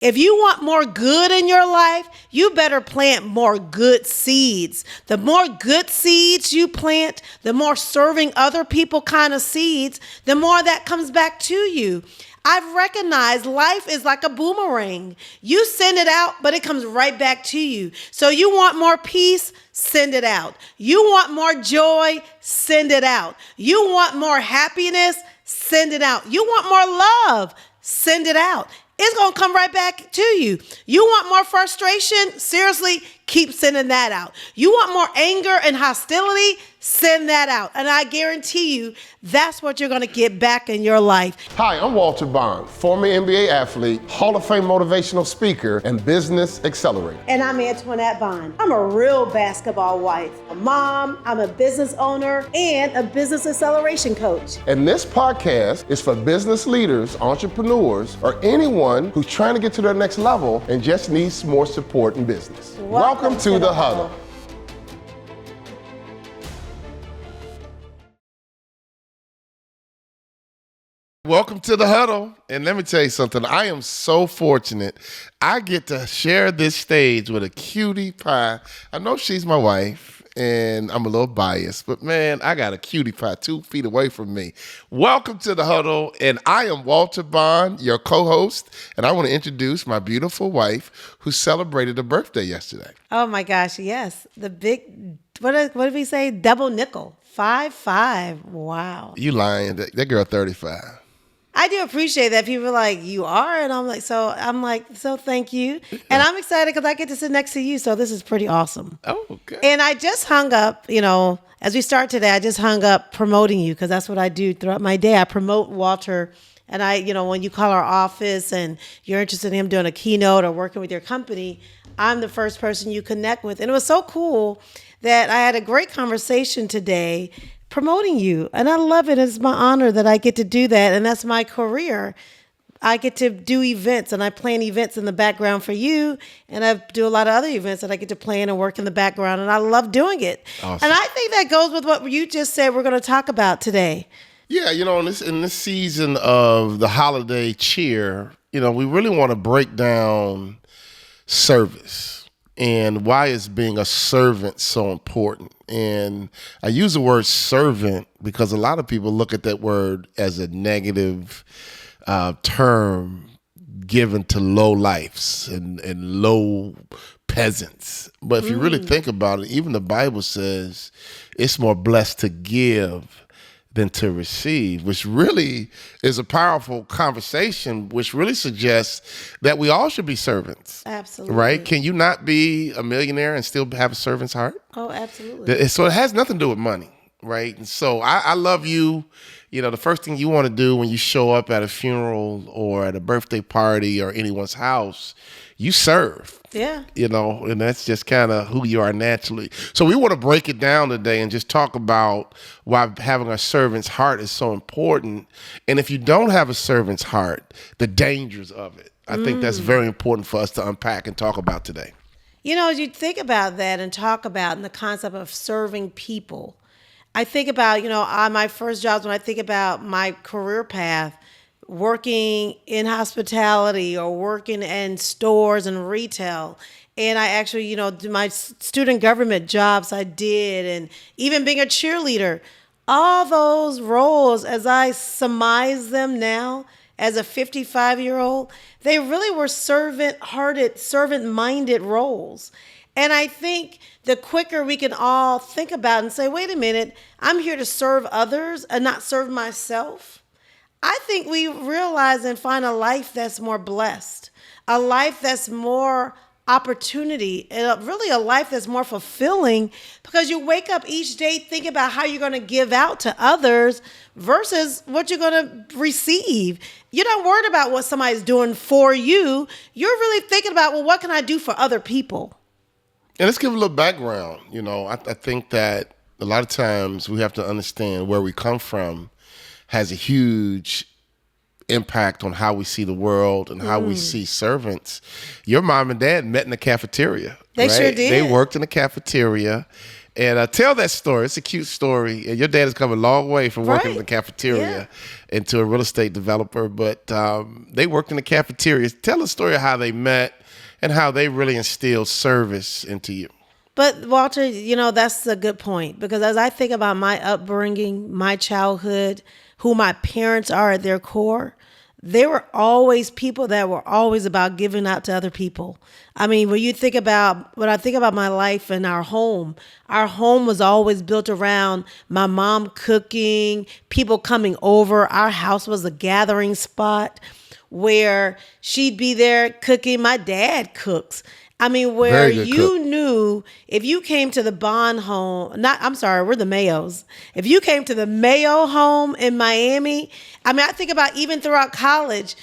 If you want more good in your life, you better plant more good seeds. The more good seeds you plant, the more serving other people kind of seeds, the more that comes back to you. I've recognized life is like a boomerang. You send it out, but it comes right back to you. So you want more peace? Send it out. You want more joy? Send it out. You want more happiness? Send it out. You want more love? Send it out. It's going to come right back to you. You want more frustration? Seriously, keep sending that out. You want more anger and hostility? Send that out. And I guarantee you, that's what you're going to get back in your life. Hi, I'm Walter Bond, former NBA athlete, Hall of Fame motivational speaker, and business accelerator. And I'm Antoinette Bond. I'm a real basketball wife, a mom, I'm a business owner, and a business acceleration coach. And this podcast is for business leaders, entrepreneurs, or anyone who's trying to get to their next level and just needs more support in business. Welcome to the Huddle. Welcome to the Huddle. And let me tell you something. I am so fortunate. I get to share this stage with a cutie pie. I know she's my wife, and I'm a little biased, but man, I got a cutie pie 2 feet away from me. Welcome to the Huddle, and I am Walter Bond, your co-host, and I want to introduce my beautiful wife who celebrated a birthday yesterday. Oh my gosh, yes. The big, what did we say? Double nickel. 5'5". Wow. You lying. That girl 35. I do appreciate that. People are like, you are? And I'm like, so thank you. And I'm excited because I get to sit next to you. So this is pretty awesome. Oh, okay. And I just hung up, as we start today, I just hung up promoting you because that's what I do throughout my day. I promote Walter. And when you call our office and you're interested in him doing a keynote or working with your company, I'm the first person you connect with. And it was so cool that I had a great conversation today promoting you. And I love it. It's my honor that I get to do that. And that's my career. I get to do events, and I plan events in the background for you. And I do a lot of other events that I get to plan and work in the background. And I love doing it. Awesome. And I think that goes with what you just said we're going to talk about today. Yeah, in this season of the holiday cheer, we really want to break down service and why is being a servant so important. And I use the word servant because a lot of people look at that word as a negative term given to low lifes and low peasants. But if you really think about it, even the Bible says it's more blessed to give than to receive, which really is a powerful conversation, which really suggests that we all should be servants. Absolutely. Right? Can you not be a millionaire and still have a servant's heart? Oh, absolutely. So it has nothing to do with money, right? And so I love you. The first thing you want to do when you show up at a funeral or at a birthday party or anyone's house, you serve. Yeah. And that's just kind of who you are naturally. So we want to break it down today and just talk about why having a servant's heart is so important. And if you don't have a servant's heart, the dangers of it. I think that's very important for us to unpack and talk about today. As you think about that and talk about in the concept of serving people, I think about, on my first jobs, when I think about my career path, working in hospitality or working in stores and retail. And I actually, my student government jobs I did, and even being a cheerleader, all those roles, as I surmise them now as a 55-year-old, they really were servant-hearted, servant-minded roles. And I think the quicker we can all think about and say, wait a minute, I'm here to serve others and not serve myself, I think we realize and find a life that's more blessed, a life that's more opportunity, and really a life that's more fulfilling because you wake up each day thinking about how you're going to give out to others versus what you're going to receive. You're not worried about what somebody's doing for you. You're really thinking about, well, what can I do for other people? And let's give a little background. I think that a lot of times we have to understand where we come from has a huge impact on how we see the world and how we see servants. Your mom and dad met in the cafeteria. They right? sure did. They worked in the cafeteria, And tell that story. It's a cute story. And your dad has come a long way from working in the Right. cafeteria into a real estate developer. But they worked in the cafeteria. Tell the story of how they met and how they really instilled service into you. But Walter, that's a good point, because as I think about my upbringing, my childhood, who my parents are at their core, they were always people that were always about giving out to other people. I mean, when I think about my life and our home was always built around my mom cooking, people coming over. Our house was a gathering spot where she'd be there cooking. My dad cooks. I mean, where Very good you cook. knew if you came to the Bond home, we're the Mayos. If you came to the Mayo home in Miami, I mean, I think about even throughout college,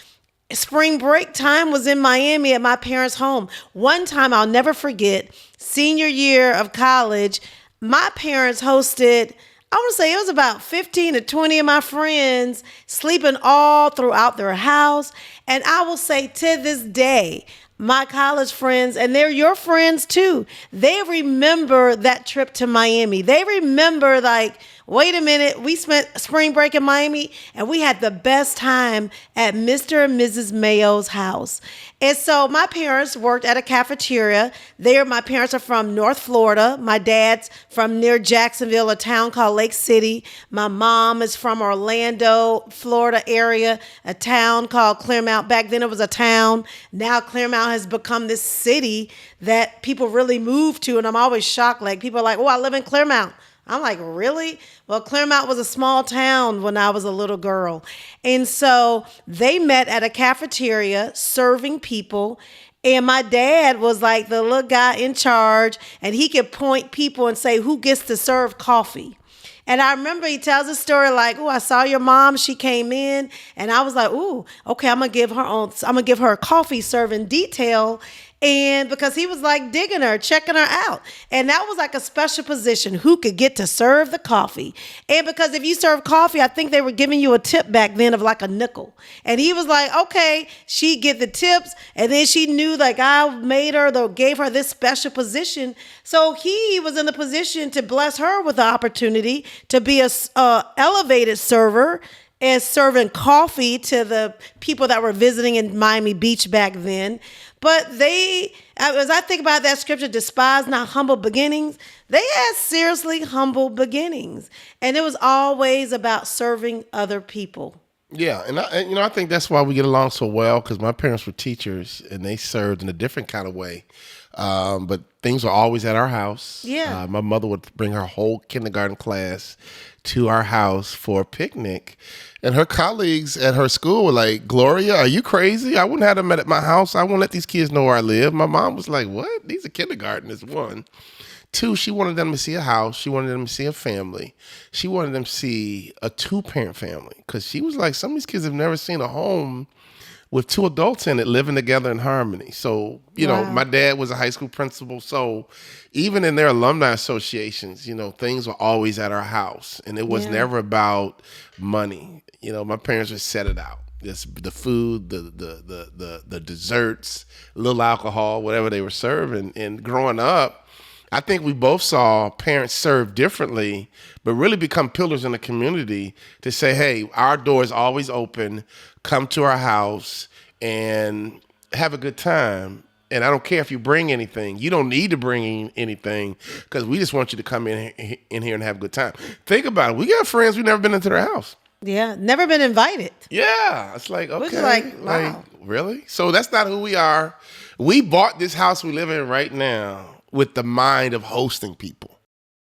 spring break time was in Miami at my parents' home. One time I'll never forget, senior year of college, my parents hosted, I want to say it was about 15 to 20 of my friends sleeping all throughout their house. And I will say to this day, my college friends, and they're your friends too, they remember that trip to Miami. They remember, like, wait a minute, we spent spring break in Miami and we had the best time at Mr. and Mrs. Mayo's house. And so my parents worked at a cafeteria. My parents are from North Florida. My dad's from near Jacksonville, a town called Lake City. My mom is from Orlando, Florida area, a town called Clearmount. Back then it was a town. Now Clearmount has become this city that people really move to. And I'm always shocked. Like, people are like, oh, I live in Clearmount. I'm like, really? Well, Clearmount was a small town when I was a little girl. And so they met at a cafeteria serving people. And my dad was like the little guy in charge, and he could point people and say, who gets to serve coffee? And I remember he tells a story like, oh, I saw your mom. She came in, and I was like, ooh, okay, I'm gonna give her a coffee serving detail. And because he was like digging her, checking her out. And that was like a special position, who could get to serve the coffee. And because if you serve coffee, I think they were giving you a tip back then of like a nickel. And he was like, okay, she'd get the tips. And then she knew, like, I gave her this special position. So he was in the position to bless her with the opportunity to be a elevated server and serving coffee to the people that were visiting in Miami Beach back then. But as I think about that scripture, despise not humble beginnings, they had seriously humble beginnings. And it was always about serving other people. Yeah, and I think that's why we get along so well, because my parents were teachers and they served in a different kind of way. But things were always at our house. Yeah. My mother would bring her whole kindergarten class to our house for a picnic. And her colleagues at her school were like, Gloria, are you crazy? I wouldn't have them at my house. I won't let these kids know where I live. My mom was like, what? These are kindergartners, one. Two, she wanted them to see a house. She wanted them to see a family. She wanted them to see a 2-parent family, because she was like, some of these kids have never seen a home with 2 adults in it living together in harmony. So, my dad was a high school principal. So even in their alumni associations, things were always at our house. And it was never about money. My parents would set it out. Just the food, the desserts, a little alcohol, whatever they were serving. And growing up, I think we both saw parents serve differently, but really become pillars in the community to say, hey, our door is always open. Come to our house and have a good time. And I don't care if you bring anything. You don't need to bring anything, because we just want you to come in here and have a good time. Think about it. We got friends, we've never been into their house. Yeah, never been invited. Yeah, it's like, okay. Which is like, wow. Really? So that's not who we are. We bought this house we live in right now with the mind of hosting people.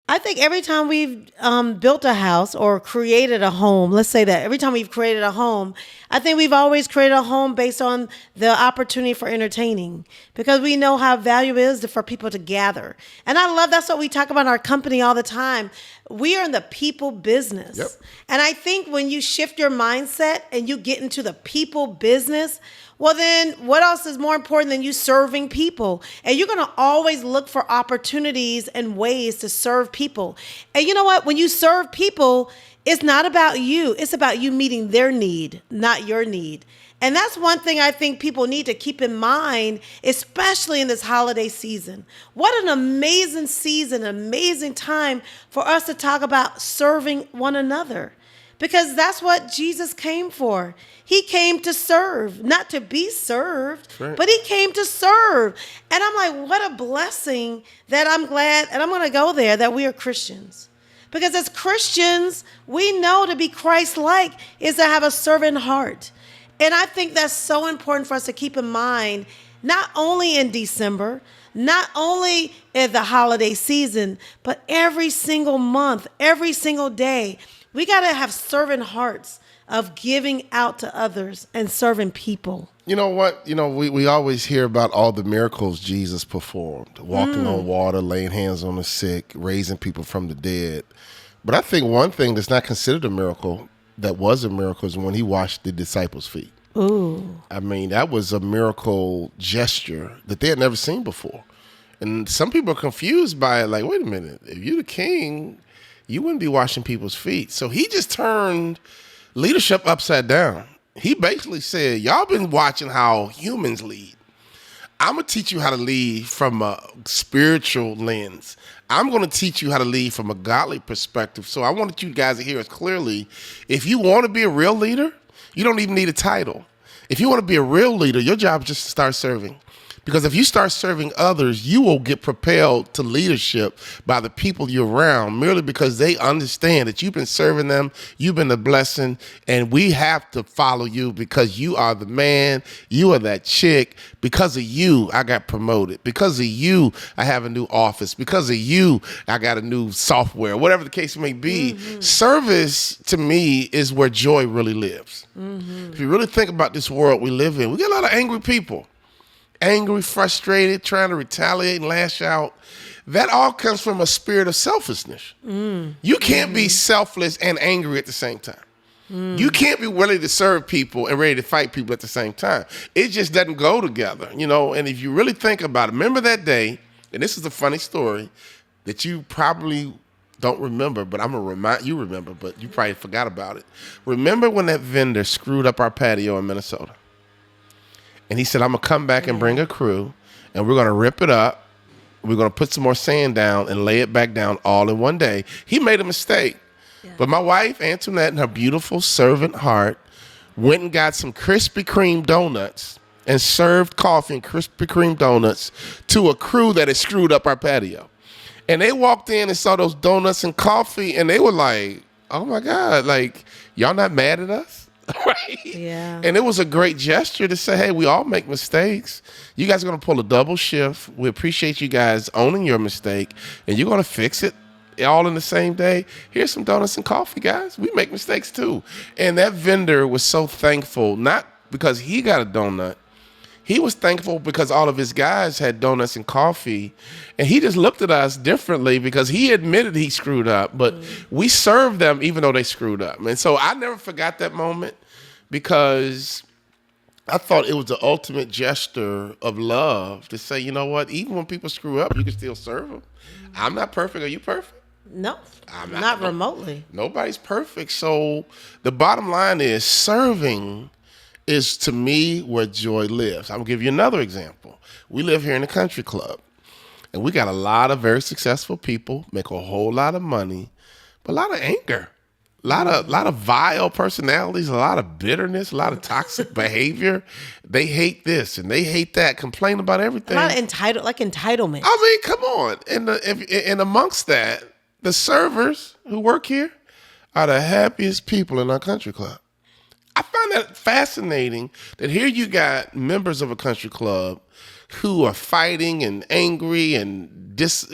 I think every time we've built a house or created a home, let's say that every time we've created a home, I think we've always created a home based on the opportunity for entertaining, because we know how valuable it is for people to gather. And I love, that's what we talk about in our company all the time. We are in the people business. Yep. And I think when you shift your mindset and you get into the people business, well, then what else is more important than you serving people? And you're going to always look for opportunities and ways to serve people. And you know what? When you serve people, it's not about you. It's about you meeting their need, not your need. And that's one thing I think people need to keep in mind, especially in this holiday season. What an amazing season, amazing time for us to talk about serving one another. Because that's what Jesus came for. He came to serve, not to be served, right. but he came to serve. And I'm like, what a blessing that I'm glad, and I'm going to go there, that we are Christians. Because as Christians, we know to be Christ-like is to have a servant heart. And I think that's so important for us to keep in mind, not only in December, not only in the holiday season, but every single month, every single day. We got to have servant hearts of giving out to others and serving people. You know what? We always hear about all the miracles Jesus performed, walking on water, laying hands on the sick, raising people from the dead. But I think one thing that's not considered a miracle, that was a miracle, is when he washed the disciples' feet. Ooh. I mean, that was a miracle gesture that they had never seen before. And some people are confused by it, like, wait a minute, if you're the king, you wouldn't be washing people's feet. So he just turned leadership upside down. He basically said, y'all been watching how humans lead. I'm going to teach you how to lead from a spiritual lens. I'm going to teach you how to lead from a godly perspective. So I wanted you guys to hear us clearly. If you want to be a real leader, you don't even need a title. If you want to be a real leader, your job is just to start serving. Because if you start serving others, you will get propelled to leadership by the people you're around, merely because they understand that you've been serving them, you've been a blessing, and we have to follow you because you are the man, you are that chick. Because of you, I got promoted. Because of you, I have a new office. Because of you, I got a new software, whatever the case may be. Mm-hmm. Service, to me, is where joy really lives. Mm-hmm. If you really think about this world we live in, we got a lot of angry people. Angry, frustrated, trying to retaliate and lash out. That all comes from a spirit of selfishness. You can't be selfless and angry at the same time. You can't be willing to serve people and ready to fight people at the same time. It just doesn't go together, and if you really think about it, remember that day, and this is a funny story that you probably don't remember, but I'm going to remind you remember, but you probably forgot about it. Remember when that vendor screwed up our patio in Minnesota? And he said, I'm going to come back and bring a crew, and we're going to rip it up. We're going to put some more sand down and lay it back down all in one day. He made a mistake. Yeah. But my wife, Antoinette, and her beautiful servant heart went and got some Krispy Kreme donuts and served coffee and Krispy Kreme donuts to a crew that had screwed up our patio. And they walked in and saw those donuts and coffee, and they were like, oh, my God, like, y'all not mad at us? Right? Yeah. And it was a great gesture to say, hey, we all make mistakes. You guys are going to pull a double shift. We appreciate you guys owning your mistake, and you're going to fix it all in the same day. Here's some donuts and coffee, guys. We make mistakes too. And that vendor was so thankful, not because he got a donut. He was thankful because all of his guys had donuts and coffee, and he just looked at us differently because he admitted he screwed up, but we served them even though they screwed up. And so I never forgot that moment because I thought it was the ultimate gesture of love to say, you know what, even when people screw up, you can still serve them. I'm not perfect. Are you perfect? No, I'm not remotely. Nobody's perfect. So the bottom line is serving is, to me, where joy lives. I'm going to give you another example. We live here in a country club, and we got a lot of very successful people, make a whole lot of money, but a lot of anger, a lot of vile personalities, a lot of bitterness, a lot of toxic behavior. They hate this and they hate that, complain about everything. A lot of entitlement. I mean, come on. And amongst that, the servers who work here are the happiest people in our country club. I find that fascinating that here you got members of a country club who are fighting and angry and just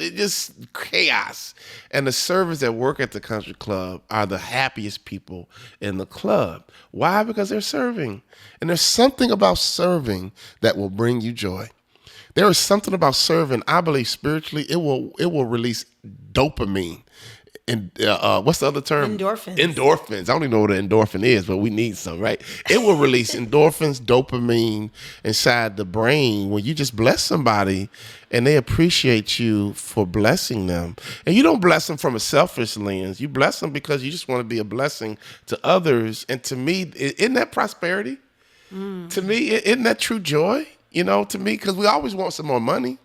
chaos. And the servers that work at the country club are the happiest people in the club. Why? Because they're serving. And there's something about serving that will bring you joy. There is something about serving, I believe spiritually, it will release dopamine. And what's the other term? Endorphins. I don't even know what an endorphin is, but we need some, right? It will release endorphins, dopamine inside the brain when you just bless somebody and they appreciate you for blessing them. And you don't bless them from a selfish lens. You bless them because you just want to be a blessing to others. And to me, isn't that prosperity? To me, isn't that true joy? To me, because we always want some more money.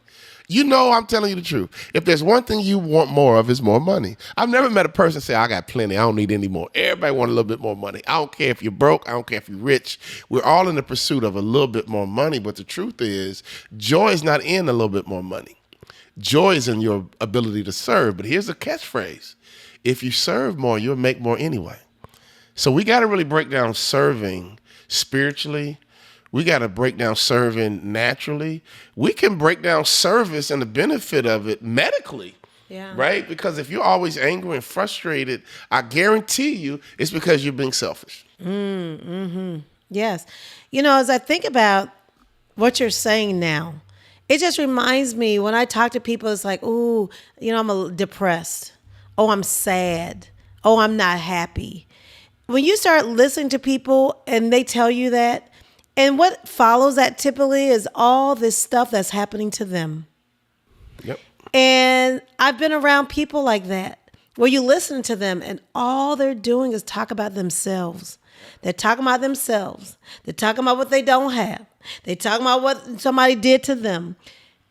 I'm telling you the truth. If there's one thing you want more of, it's more money. I've never met a person say, I got plenty, I don't need any more. Everybody want a little bit more money. I don't care if you're broke, I don't care if you're rich. We're all in the pursuit of a little bit more money, but the truth is, joy is not in a little bit more money. Joy is in your ability to serve. But here's a catchphrase. If you serve more, you'll make more anyway. So we got to really break down serving spiritually. We got to break down serving naturally. We can break down service and the benefit of it medically, right? Because if you're always angry and frustrated, I guarantee you it's because you're being selfish. Yes. As I think about what you're saying now, it just reminds me when I talk to people, it's like, ooh, I'm depressed. Oh, I'm sad. Oh, I'm not happy. When you start listening to people and they tell you that, and what follows that typically is all this stuff that's happening to them. Yep. And I've been around people like that, where you listen to them and all they're doing is talk about themselves. They're talking about themselves. They're talking about what they don't have. They're talking about what somebody did to them.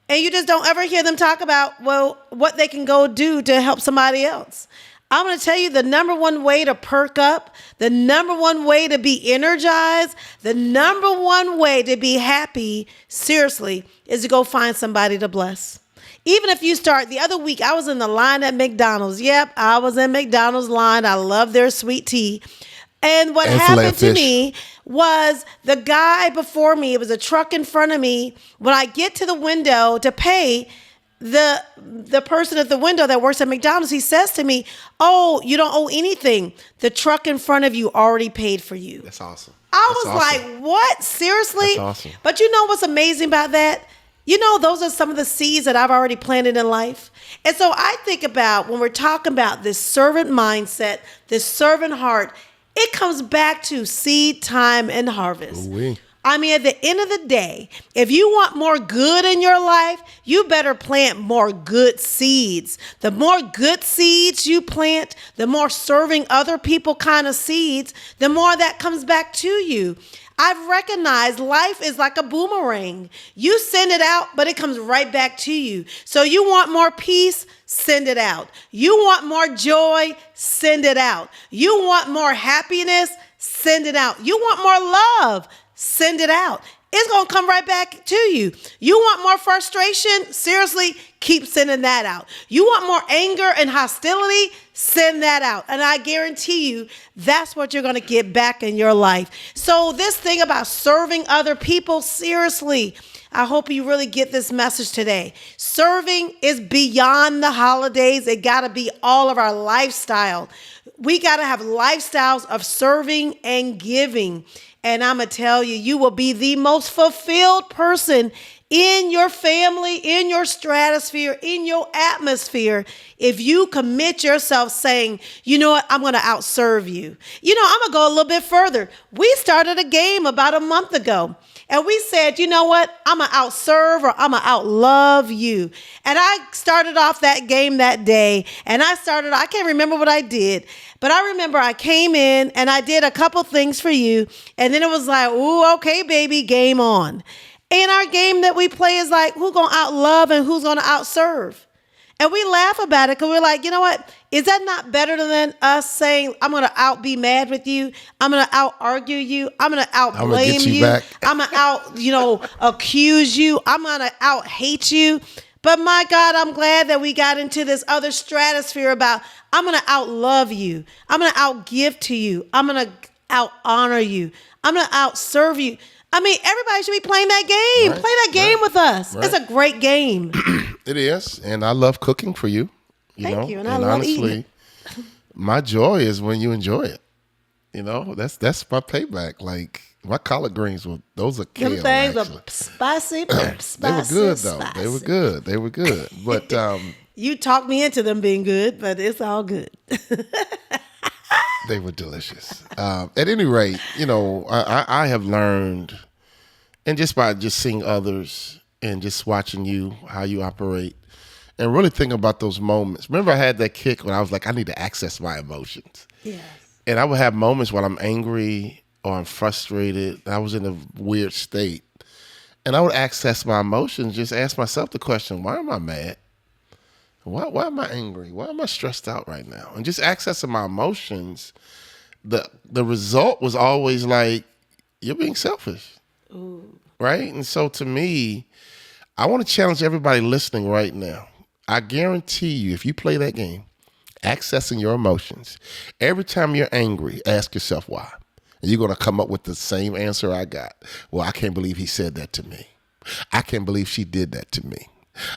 And you just don't ever hear them talk about, what they can go do to help somebody else. I'm going to tell you the number one way to perk up, the number one way to be energized, the number one way to be happy, seriously, is to go find somebody to bless. Even if you start, the other week, I was in the line at McDonald's. Yep, I was in McDonald's line. I love their sweet tea. And what happened to me was the guy before me, it was a truck in front of me. When I get to the window to pay, the person at the window that works at McDonald's, he says to me, "Oh, you don't owe anything. The truck in front of you already paid for you." That's awesome. I was like, what? Seriously? That's awesome. But you know what's amazing about that? Those are some of the seeds that I've already planted in life. And so I think about when we're talking about this servant mindset, this servant heart, it comes back to seed time and harvest. Ooh-wee. I mean, at the end of the day, if you want more good in your life, you better plant more good seeds. The more good seeds you plant, the more serving other people kind of seeds, the more that comes back to you. I've recognized life is like a boomerang. You send it out, but it comes right back to you. So you want more peace? Send it out. You want more joy? Send it out. You want more happiness? Send it out. You want more love? Send it out. It's going to come right back to you. You want more frustration? Seriously, keep sending that out. You want more anger and hostility? Send that out. And I guarantee you, that's what you're going to get back in your life. So this thing about serving other people, seriously, I hope you really get this message today. Serving is beyond the holidays. It got to be all of our lifestyle. We got to have lifestyles of serving and giving. And I'm going to tell you, you will be the most fulfilled person in your family, in your stratosphere, in your atmosphere, if you commit yourself saying, you know what, I'm going to outserve you. I'm going to go a little bit further. We started a game about a month ago. And we said, you know what, I'm going to outserve or I'm going to outlove you. And I started off that game that day. And I can't remember what I did. But I remember I came in and I did a couple things for you. And then it was like, ooh, okay, baby, game on. And our game that we play is like, who's going to outlove and who's going to outserve? And we laugh about it because we're like, you know what? Is that not better than us saying, I'm going to be mad with you. I'm going to out-argue you. I'm going to out-blame you. I'm going to accuse you. I'm going to out-hate you. But my God, I'm glad that we got into this other stratosphere about, I'm going to out-love you. I'm going to out-give to you. I'm going to out-honor you. I'm going to out-serve you. I mean, everybody should be playing that game. Right, play that game with us. Right. It's a great game. It is. And I love cooking for you. Thank you. And I love honestly, eating it. My joy is when you enjoy it. That's my payback. Like my collard greens those are kale. Them things are spicy. They were good though. Spicy. They were good. But you talked me into them being good, but it's all good. They were delicious. At any rate, I have learned, and just by seeing others and just watching you, how you operate, and really thinking about those moments. Remember I had that kick when I was like, I need to access my emotions. Yes. And I would have moments when I'm angry or I'm frustrated, I was in a weird state, and I would access my emotions, just ask myself the question, why am I mad? Why am I angry? Why am I stressed out right now? And just accessing my emotions, the result was always like, you're being selfish. Ooh. Right? And so to me, I want to challenge everybody listening right now. I guarantee you, if you play that game, accessing your emotions, every time you're angry, ask yourself why. And you're going to come up with the same answer I got. Well, I can't believe he said that to me. I can't believe she did that to me.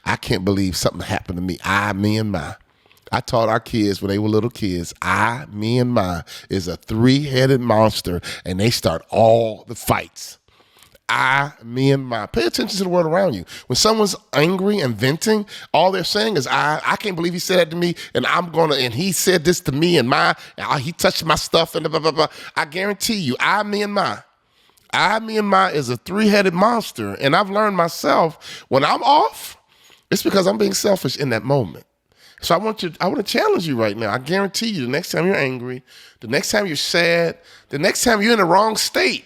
I can't believe something happened to me. Me, and my. I taught our kids when they were little kids, me, and my is a three-headed monster, and they start all the fights. Me, and my. Pay attention to the world around you. When someone's angry and venting, all they're saying is, I can't believe he said that to me, and and he said this to me, and he touched my stuff, and blah, blah, blah. I guarantee you, me, and my. Me, and my is a three-headed monster, and I've learned myself, when I'm off, it's because I'm being selfish in that moment. So I want to challenge you right now. I guarantee you, the next time you're angry, the next time you're sad, the next time you're in the wrong state,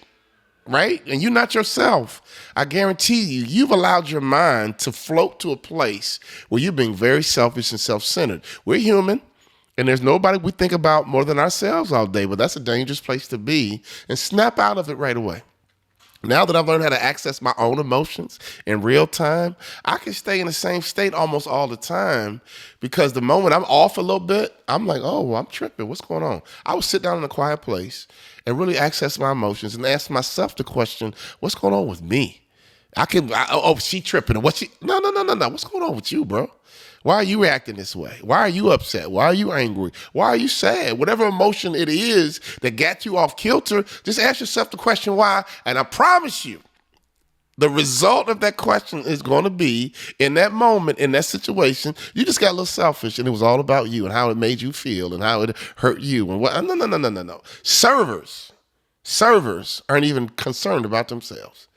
right? And you're not yourself, I guarantee you, you've allowed your mind to float to a place where you're being very selfish and self-centered. We're human, and there's nobody we think about more than ourselves all day, but that's a dangerous place to be, and snap out of it right away. Now that I've learned how to access my own emotions in real time, I can stay in the same state almost all the time, because the moment I'm off a little bit, I'm like, oh, well, I'm tripping. What's going on? I would sit down in a quiet place and really access my emotions and ask myself the question, what's going on with me? She tripping. No. What's going on with you, bro? Why are you reacting this way? Why are you upset? Why are you angry? Why are you sad? Whatever emotion it is that got you off kilter, just ask yourself the question why, and I promise you, the result of that question is going to be, in that moment, in that situation, you just got a little selfish, and it was all about you and how it made you feel and how it hurt you. And what? No. Servers aren't even concerned about themselves.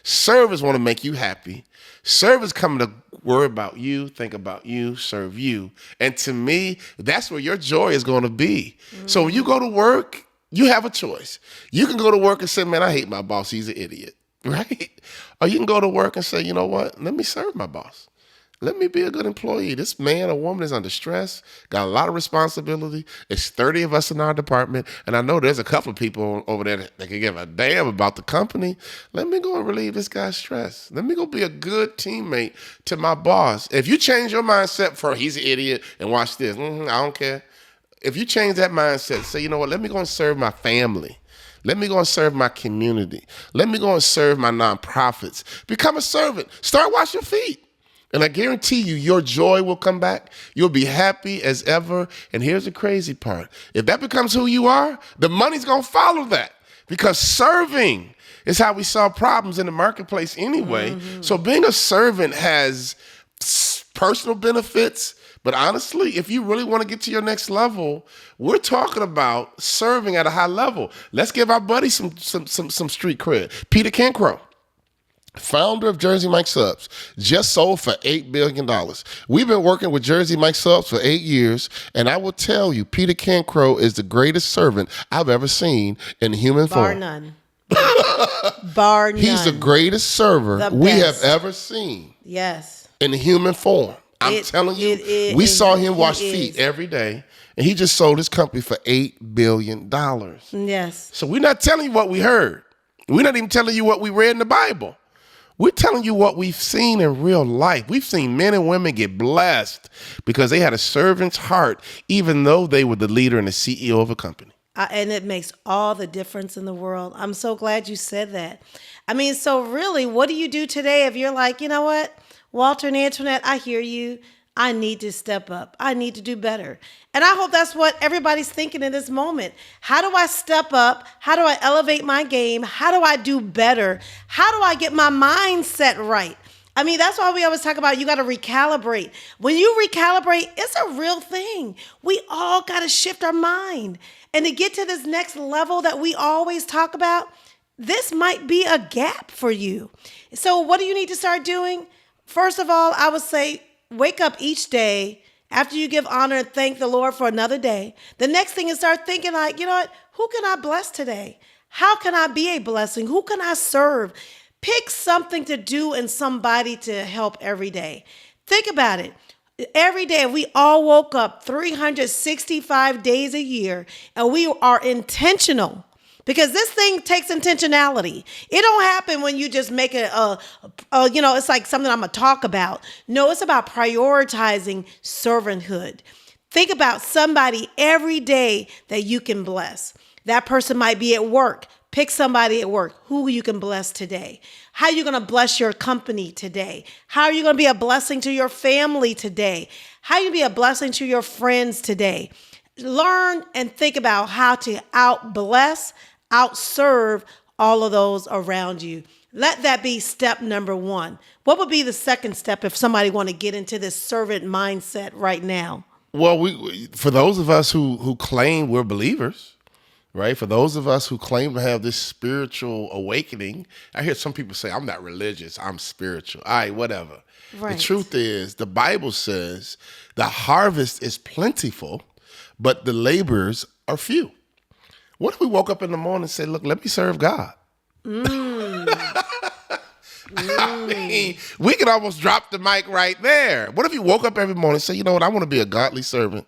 Servers want to make you happy. Servers come to worry about you, think about you, serve you. And to me, that's where your joy is going to be. Mm-hmm. So when you go to work, you have a choice. You can go to work and say, man, I hate my boss. He's an idiot, right? Or you can go to work and say, you know what? Let me serve my boss. Let me be a good employee. This man or woman is under stress, got a lot of responsibility. It's 30 of us in our department, and I know there's a couple of people over there that can give a damn about the company. Let me go and relieve this guy's stress. Let me go be a good teammate to my boss. If you change your mindset for he's an idiot and watch this, I don't care. If you change that mindset, say, you know what, let me go and serve my family. Let me go and serve my community. Let me go and serve my nonprofits. Become a servant. Start washing your feet. And I guarantee you, your joy will come back. You'll be happy as ever. And here's the crazy part. If that becomes who you are, the money's going to follow that. Because serving is how we solve problems in the marketplace anyway. Mm-hmm. So being a servant has personal benefits. But honestly, if you really want to get to your next level, we're talking about serving at a high level. Let's give our buddy some street cred. Peter Cancro, founder of Jersey Mike Subs, just sold for $8 billion. We've been working with Jersey Mike Subs for 8 years, and I will tell you, Peter Cancro is the greatest servant I've ever seen in human form. Bar none. Bar none. He's the greatest server we have ever seen. Yes. In human form. I'm telling you, we saw him wash feet every day, and he just sold his company for $8 billion. Yes. So we're not telling you what we heard. We're not even telling you what we read in the Bible. We're telling you what we've seen in real life. We've seen men and women get blessed because they had a servant's heart, even though they were the leader and the CEO of a company. And it makes all the difference in the world. I'm so glad you said that. I mean, so really, what do you do today if you're like, you know what, Walter and Antoinette, I hear you. I need to step up. I need to do better. And I hope that's what everybody's thinking in this moment. How do I step up? How do I elevate my game? How do I do better? How do I get my mindset right? I mean, that's why we always talk about you got to recalibrate. When you recalibrate, it's a real thing. We all got to shift our mind. And to get to this next level that we always talk about, this might be a gap for you. So what do you need to start doing? First of all, I would say wake up each day after you give honor and thank the Lord for another day. The next thing is start thinking like, you know what? Who can I bless today? How can I be a blessing? Who can I serve? Pick something to do and somebody to help every day. Think about it. Every day, if we all woke up 365 days a year and we are intentional, because this thing takes intentionality. It don't happen when you just make it it's like something I'm going to talk about. No, it's about prioritizing servanthood. Think about somebody every day that you can bless. That person might be at work. Pick somebody at work who you can bless today. How are you going to bless your company today? How are you going to be a blessing to your family today? How are you going to be a blessing to your friends today? Learn and think about how to out-bless, out-serve all of those around you. Let that be step number one. What would be the second step if somebody want to get into this servant mindset right now? Well, for those of us who claim we're believers, right? For those of us who claim to have this spiritual awakening, I hear some people say, I'm not religious, I'm spiritual. All right, whatever. Right. The truth is, the Bible says the harvest is plentiful, but the laborers are few. What if we woke up in the morning and said, look, let me serve God? I mean, we could almost drop the mic right there. What if you woke up every morning and said, you know what, I want to be a godly servant.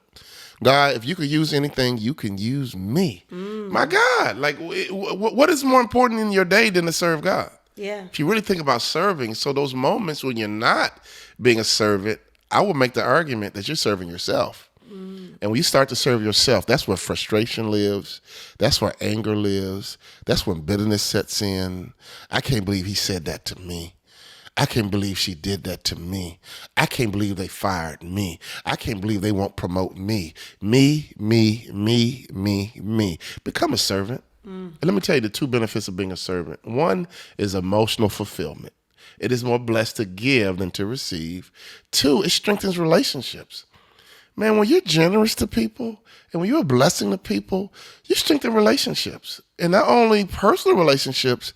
God, if you could use anything, you can use me. My God, like what is more important in your day than to serve God? Yeah. If you really think about serving, so those moments when you're not being a servant, I would make the argument that you're serving yourself. And when you start to serve yourself, that's where frustration lives. That's where anger lives. That's when bitterness sets in. I can't believe he said that to me. I can't believe she did that to me. I can't believe they fired me. I can't believe they won't promote me. Me. Become a servant. And let me tell you the two benefits of being a servant. One is emotional fulfillment. It is more blessed to give than to receive. Two, it strengthens relationships. Man, when you're generous to people and when you're a blessing to people, you strengthen relationships. And not only personal relationships,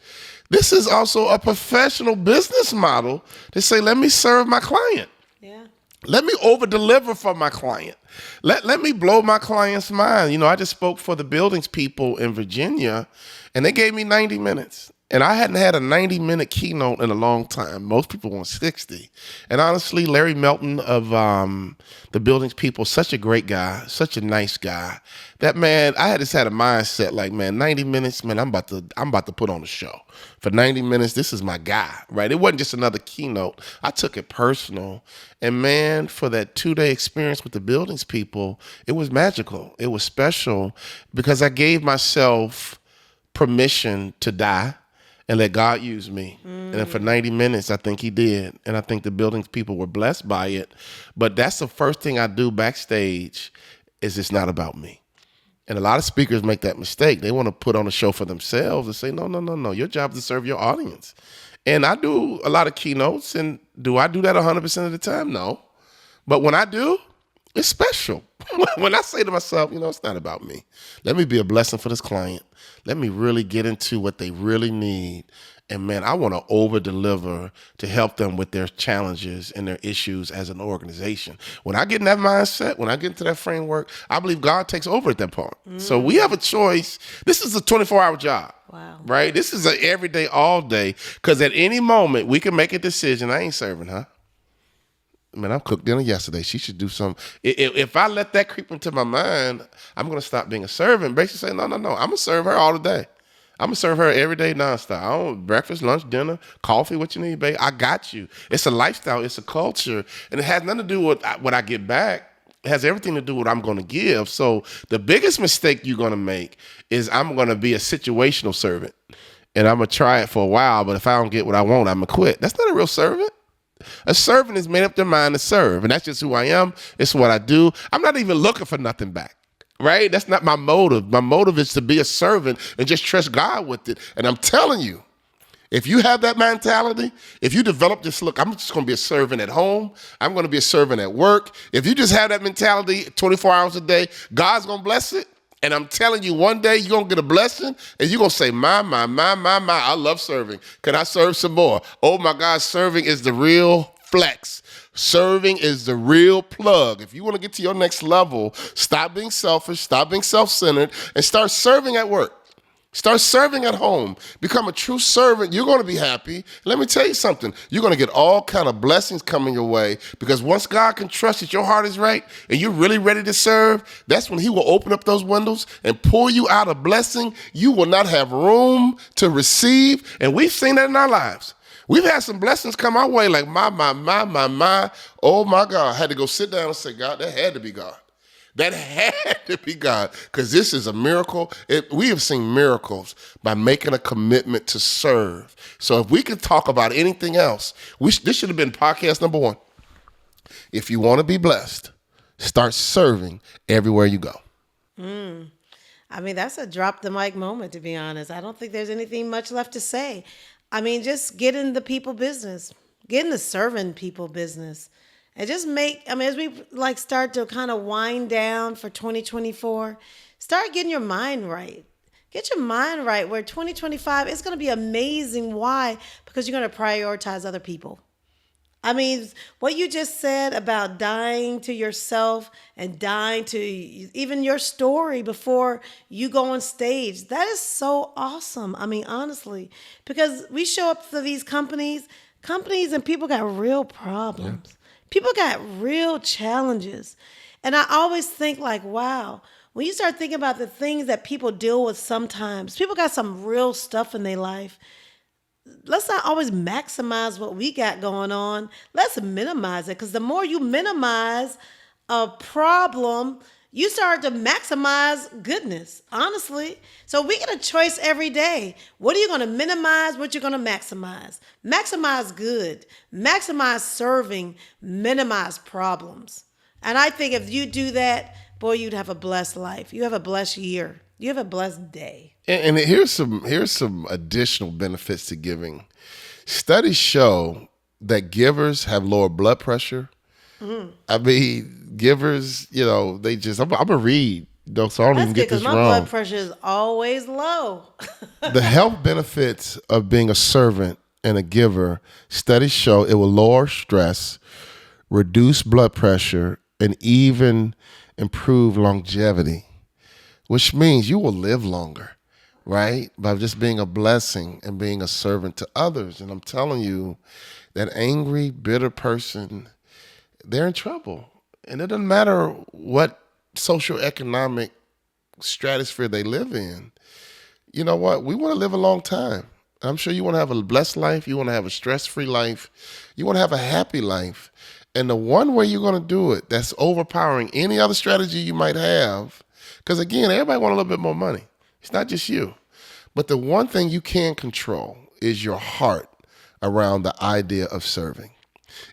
this is also a professional business model to say, let me serve my client. Yeah. Let me over-deliver for my client. Let me blow my client's mind. You know, I just spoke for the buildings people in Virginia, and they gave me 90 minutes. And I hadn't had a 90-minute keynote in a long time. Most people want 60. And honestly, Larry Melton of the buildings people, such a great guy, such a nice guy. That man, I had just had a mindset like, man, 90 minutes, man, I'm about to put on a show. For 90 minutes, this is my guy, right? It wasn't just another keynote. I took it personal. And man, for that 2-day experience with the buildings people, it was magical. It was special because I gave myself permission to die and let God use me. And then for 90 minutes, I think he did. And I think the buildings people were blessed by it. But that's the first thing I do backstage is it's not about me. And a lot of speakers make that mistake. They want to put on a show for themselves and say, no. Your job is to serve your audience. And I do a lot of keynotes. And do I do that 100% of the time? No. But when I do, it's special. When I say to myself, you know, it's not about me. Let me be a blessing for this client. Let me really get into what they really need. And man, I want to over-deliver to help them with their challenges and their issues as an organization. When I get in that mindset, when I get into that framework, I believe God takes over at that point. So we have a choice. This is a 24-hour job. Wow. Right? This is an everyday, all day. Because at any moment, we can make a decision. I ain't serving her. Man, I cooked dinner yesterday. She should do something. If I let that creep into my mind, I'm going to stop being a servant. Basically say, no. I'm going to serve her all the day. I'm going to serve her every day nonstop. I don't breakfast, lunch, dinner, coffee, what you need, babe. I got you. It's a lifestyle. It's a culture. And it has nothing to do with what I get back. It has everything to do with what I'm going to give. So the biggest mistake you're going to make is I'm going to be a situational servant. And I'm going to try it for a while, but if I don't get what I want, I'm going to quit. That's not a real servant. A servant is made up their mind to serve. And that's just who I am. It's what I do. I'm not even looking for nothing back. Right? That's not my motive. My motive is to be a servant and just trust God with it. And I'm telling you, if you have that mentality, if you develop this, look, I'm just going to be a servant at home. I'm going to be a servant at work. If you just have that mentality 24 hours a day, God's going to bless it. And I'm telling you, one day you're going to get a blessing and you're going to say, my, I love serving. Can I serve some more? Oh my God, serving is the real flex. Serving is the real plug. If you want to get to your next level, stop being selfish, stop being self-centered, and start serving at work. Start serving at home. Become a true servant. You're going to be happy. Let me tell you something. You're going to get all kind of blessings coming your way, because once God can trust that your heart is right and you're really ready to serve, that's when he will open up those windows and pour you out a blessing you will not have room to receive. And we've seen that in our lives. We've had some blessings come our way like my. Oh my God. I had to go sit down and say, God, that had to be God. That had to be God, because this is a miracle. We have seen miracles by making a commitment to serve. So if we could talk about anything else, this should have been podcast number 1. If you want to be blessed, start serving everywhere you go. I mean, that's a drop the mic moment, to be honest. I don't think there's anything much left to say. I mean, just get in the people business, get in the serving people business. And just as we start to kind of wind down for 2024, start getting your mind right. Get your mind right, where 2025 is going to be amazing. Why? Because you're going to prioritize other people. I mean, what you just said about dying to yourself and dying to even your story before you go on stage, that is so awesome. I mean, honestly, because we show up to these companies and people got real problems. Yeah. People got real challenges. And I always think like, wow, when you start thinking about the things that people deal with sometimes, people got some real stuff in their life. Let's not always maximize what we got going on. Let's minimize it, because the more you minimize a problem, you start to maximize goodness, honestly. So we get a choice every day. What are you going to minimize? What you're going to maximize? Maximize good, maximize serving, minimize problems. And I think if you do that, boy, you'd have a blessed life. You have a blessed year. You have a blessed day. And here's some additional benefits to giving. Studies show that givers have lower blood pressure. Mm-hmm. I mean, givers, I'm going to read, so I don't even get this wrong. My blood pressure is always low. The health benefits of being a servant and a giver, studies show it will lower stress, reduce blood pressure, and even improve longevity, which means you will live longer, right? By just being a blessing and being a servant to others. And I'm telling you, that angry, bitter person, they're in trouble. And it doesn't matter what socioeconomic stratosphere they live in. You know what? We want to live a long time. I'm sure you want to have a blessed life. You want to have a stress-free life. You want to have a happy life. And the one way you're going to do it that's overpowering any other strategy you might have, because again, everybody wants a little bit more money. It's not just you. But the one thing you can control is your heart around the idea of serving.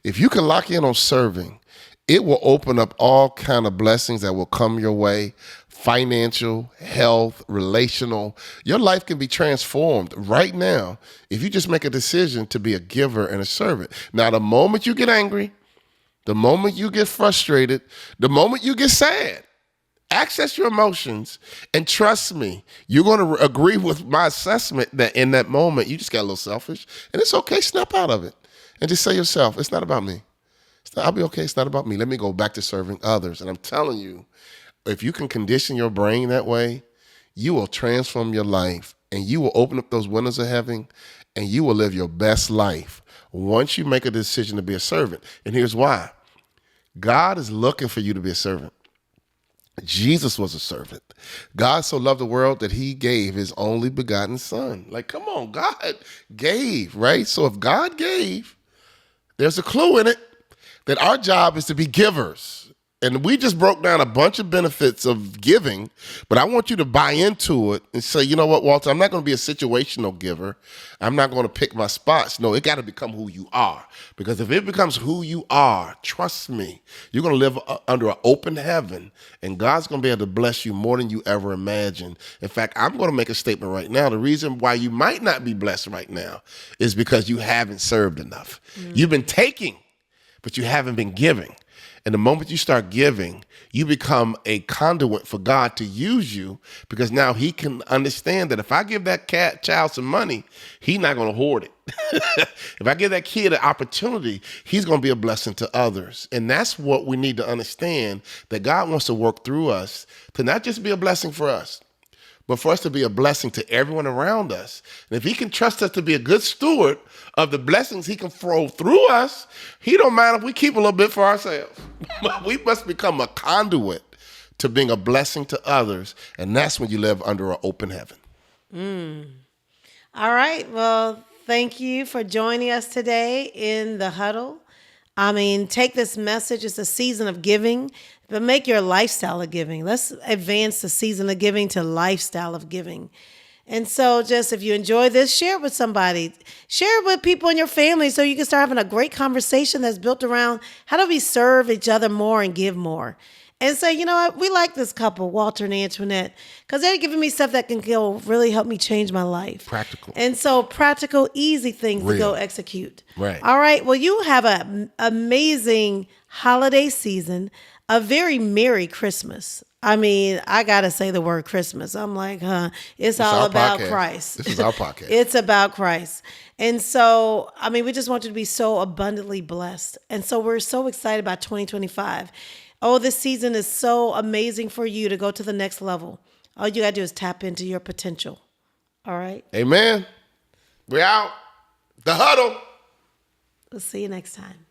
If you can lock in on serving, it will open up all kind of blessings that will come your way. Financial, health, relational. Your life can be transformed right now if you just make a decision to be a giver and a servant. Now, the moment you get angry, the moment you get frustrated, the moment you get sad, access your emotions, and trust me, you're going to agree with my assessment that in that moment, you just got a little selfish, and it's okay, snap out of it. And just say to yourself, it's not about me. I'll be okay, it's not about me. Let me go back to serving others. And I'm telling you, if you can condition your brain that way, you will transform your life, and you will open up those windows of heaven, and you will live your best life once you make a decision to be a servant. And here's why. God is looking for you to be a servant. Jesus was a servant. God so loved the world that he gave his only begotten son. Like, come on, God gave, right? So if God gave, there's a clue in it that our job is to be givers. And we just broke down a bunch of benefits of giving, but I want you to buy into it and say, you know what, Walter, I'm not going to be a situational giver. I'm not going to pick my spots. No, it got to become who you are. Because if it becomes who you are, trust me, you're going to live under an open heaven, and God's going to be able to bless you more than you ever imagined. In fact, I'm going to make a statement right now. The reason why you might not be blessed right now is because you haven't served enough. You've been taking, but you haven't been giving. And the moment you start giving, you become a conduit for God to use you, because now he can understand that if I give that child some money, he's not going to hoard it. If I give that kid an opportunity, he's going to be a blessing to others. And that's what we need to understand, that God wants to work through us to not just be a blessing for us, but for us to be a blessing to everyone around us. And if he can trust us to be a good steward of the blessings he can throw through us, he don't mind if we keep a little bit for ourselves. We must become a conduit to being a blessing to others, and that's when you live under an open heaven. All right. Well, thank you for joining us today in the Huddle. I mean, take this message. It's a season of giving, but make your lifestyle of giving. Let's advance the season of giving to lifestyle of giving. And so just if you enjoy this, share it with somebody. Share it with people in your family so you can start having a great conversation that's built around how do we serve each other more and give more. And say, you know what, we like this couple, Walter and Antoinette, because they're giving me stuff that can go really help me change my life. Practical. And so practical, easy things to go Real. execute. Right. All right. Well, you have an amazing holiday season, a very Merry Christmas. I mean, I got to say the word Christmas. I'm like, it's all our about podcast. Christ. This is our podcast. It's about Christ. And so, I mean, we just want you to be so abundantly blessed. And so we're so excited about 2025. Oh, this season is so amazing for you to go to the next level. All you got to do is tap into your potential. All right? Amen. We're out. The Huddle. We'll see you next time.